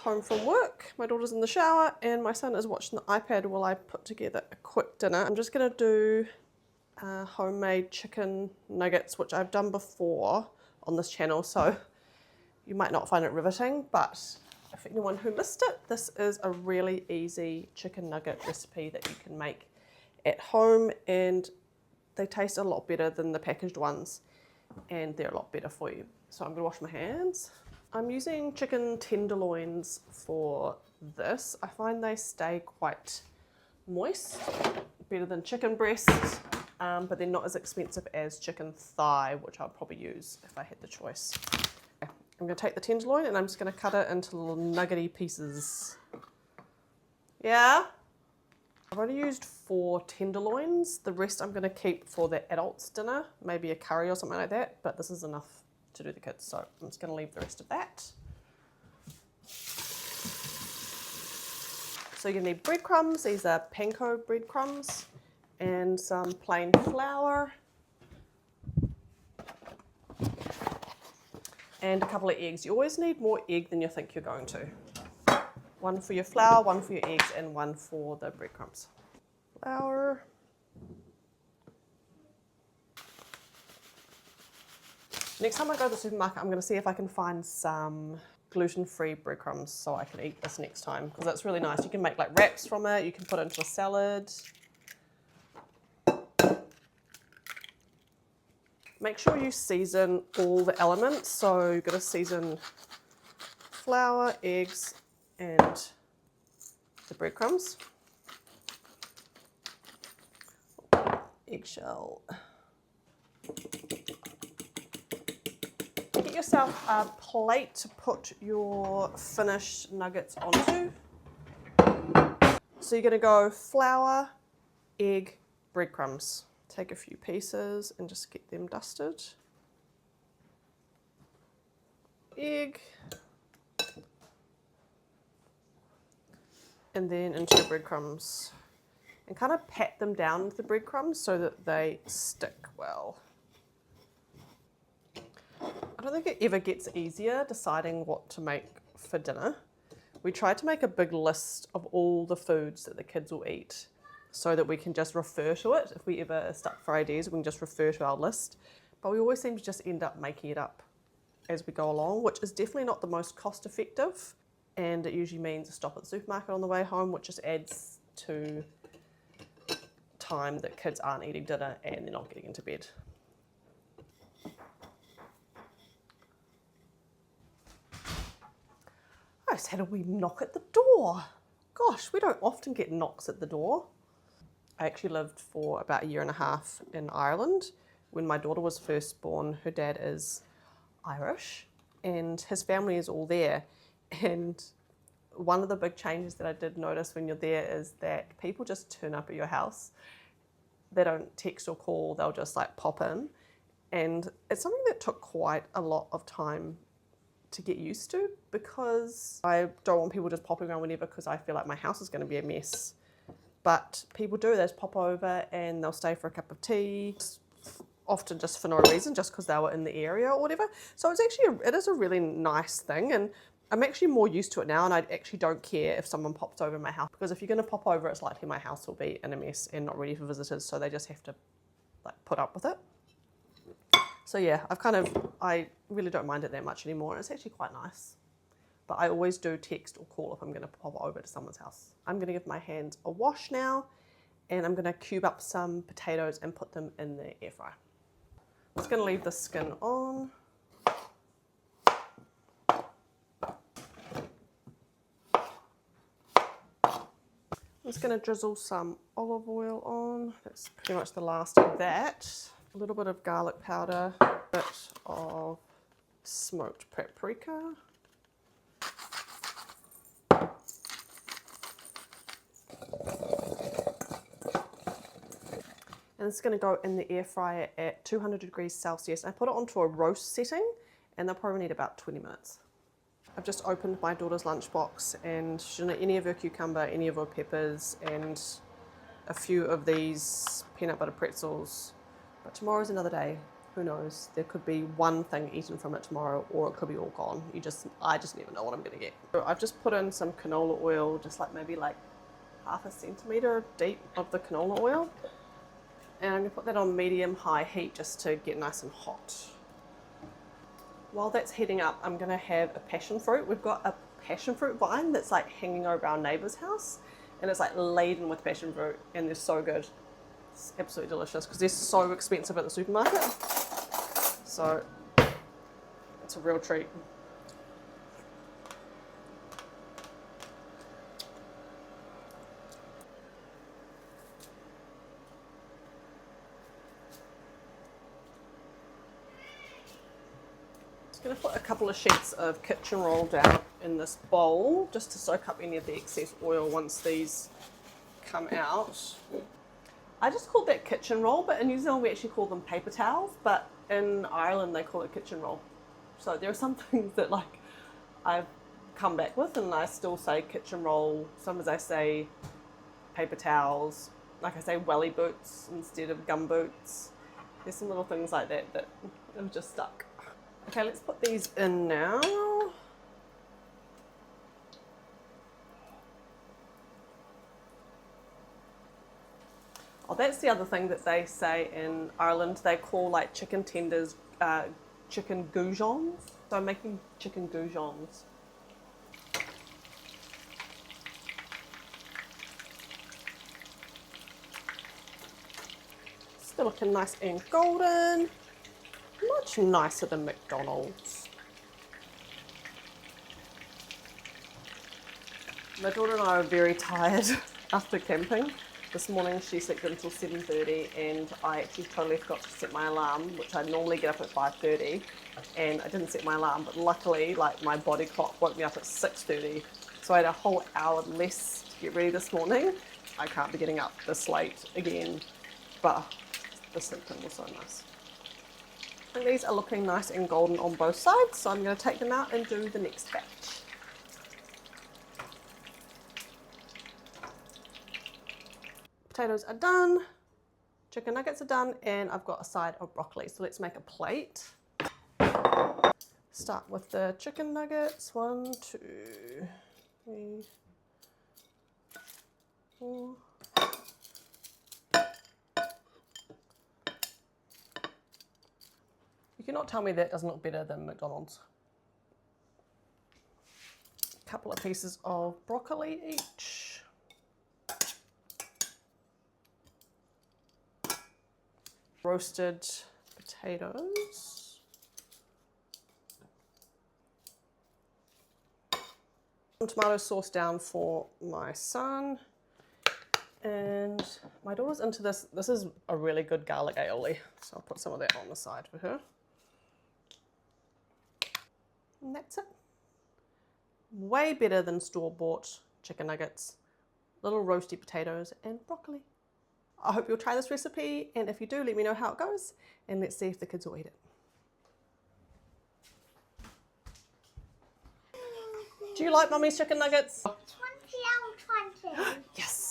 home from work. My daughter's in the shower and my son is watching the iPad while I put together a quick dinner. I'm just gonna do homemade chicken nuggets, which I've done before on this channel, so you might not find it riveting, but if anyone who missed it, this is a really easy chicken nugget recipe that you can make at home, and they taste a lot better than the packaged ones, and they're a lot better for you. So I'm gonna wash my hands. I'm using chicken tenderloins for this. I find they stay quite moist, better than chicken breasts, but they're not as expensive as chicken thigh, which I'll probably use if I had the choice. Okay, I'm gonna take the tenderloin and I'm just gonna cut it into little nuggety pieces. Yeah? I've only used 4 tenderloins. The rest I'm gonna keep for the adults' dinner, maybe a curry or something like that, but this is enough to do the kids, so I'm just gonna leave the rest of that. So you're gonna need breadcrumbs. These are panko breadcrumbs, and some plain flour, and a couple of eggs. You always need more egg than you think you're going to. 1 for your flour, 1 for your eggs, and 1 for the breadcrumbs. Flour. Next time I go to the supermarket, I'm going to see if I can find some gluten-free breadcrumbs so I can eat this next time, because that's really nice. You can make like wraps from it, you can put it into a salad. Make sure you season all the elements, so you've got to season flour, eggs, and the breadcrumbs. Eggshell. Get yourself a plate to put your finished nuggets onto. So you're going to go flour, egg, breadcrumbs. Take a few pieces and just get them dusted. Egg. And then into your breadcrumbs. And kind of pat them down with the breadcrumbs so that they stick well. I don't think it ever gets easier deciding what to make for dinner. We tried to make a big list of all the foods that the kids will eat so that we can just refer to it. If we ever are stuck for ideas, we can just refer to our list. But we always seem to just end up making it up as we go along, which is definitely not the most cost effective. And it usually means a stop at the supermarket on the way home, which just adds to time that kids aren't eating dinner and they're not getting into bed. I just had a wee knock at the door. Gosh, we don't often get knocks at the door. I actually lived for about 1.5 years in Ireland. When my daughter was first born, her dad is Irish and his family is all there. And one of the big changes that I did notice when you're there is that people just turn up at your house. They don't text or call, they'll just like pop in. And it's something that took quite a lot of time to get used to, because I don't want people just popping around whenever, because I feel like my house is going to be a mess. But people do, they just pop over and they'll stay for a cup of tea, often just for no reason, just because they were in the area or whatever. So it's actually, it is a really nice thing, and I'm actually more used to it now, and I actually don't care if someone pops over my house, because if you're going to pop over, it's likely my house will be in a mess and not ready for visitors, so they just have to like put up with it. So yeah, I really don't mind it that much anymore, and it's actually quite nice. But I always do text or call if I'm going to pop over to someone's house. I'm going to give my hands a wash now, and I'm going to cube up some potatoes and put them in the air fryer. I'm just going to leave the skin on. I'm just going to drizzle some olive oil on. That's pretty much the last of that. A little bit of garlic powder, a bit of smoked paprika. And it's going to go in the air fryer at 200 degrees Celsius. I put it onto a roast setting, and they'll probably need about 20 minutes. I've just opened my daughter's lunchbox, and she didn't eat any of her cucumber, any of her peppers, and a few of these peanut butter pretzels. But tomorrow's another day. Who knows? There could be one thing eaten from it tomorrow, or it could be all gone. I just never know what I'm gonna get. So I've just put in some canola oil, just like maybe like half a centimetre deep of the canola oil. And I'm gonna put that on medium-high heat just to get nice and hot. While that's heating up, I'm gonna have a passion fruit. We've got a passion fruit vine that's like hanging over our neighbour's house, and it's like laden with passion fruit, and they're so good. It's absolutely delicious because they're so expensive at the supermarket. So it's a real treat. Just going to put a couple of sheets of kitchen roll down in this bowl just to soak up any of the excess oil once these come out. I just called that kitchen roll, but in New Zealand we actually call them paper towels, but in Ireland they call it kitchen roll. So there are some things that like I've come back with and I still say kitchen roll. Sometimes I say paper towels, like I say welly boots instead of gum boots. There's some little things like that that have just stuck. Okay, let's put these in now. Oh, that's the other thing that they say in Ireland. They call like chicken tenders chicken goujons. So I'm making chicken goujons. Still looking nice and golden. Much nicer than McDonald's. My daughter and I are very tired after camping. This morning she slept until 7:30 and I actually totally forgot to set my alarm, which I normally get up at 5:30, and I didn't set my alarm, but luckily like my body clock woke me up at 6:30, so I had a whole hour less to get ready this morning. I can't be getting up this late again, but the sleeping was so nice. And these are looking nice and golden on both sides, so I'm going to take them out and do the next batch. Potatoes are done, chicken nuggets are done, and I've got a side of broccoli. So let's make a plate. Start with the chicken nuggets. 1, 2, 3, 4. You cannot tell me that doesn't look better than McDonald's. A couple of pieces of broccoli each. Roasted potatoes. Some tomato sauce down for my son. And my daughter's into this. This is a really good garlic aioli, so I'll put some of that on the side for her. And that's it. Way better than store-bought chicken nuggets, little roasty potatoes and broccoli. I hope you'll try this recipe, and if you do, let me know how it goes, and let's see if the kids will eat it. Do you like Mummy's chicken nuggets? 20 out of 20. Yes.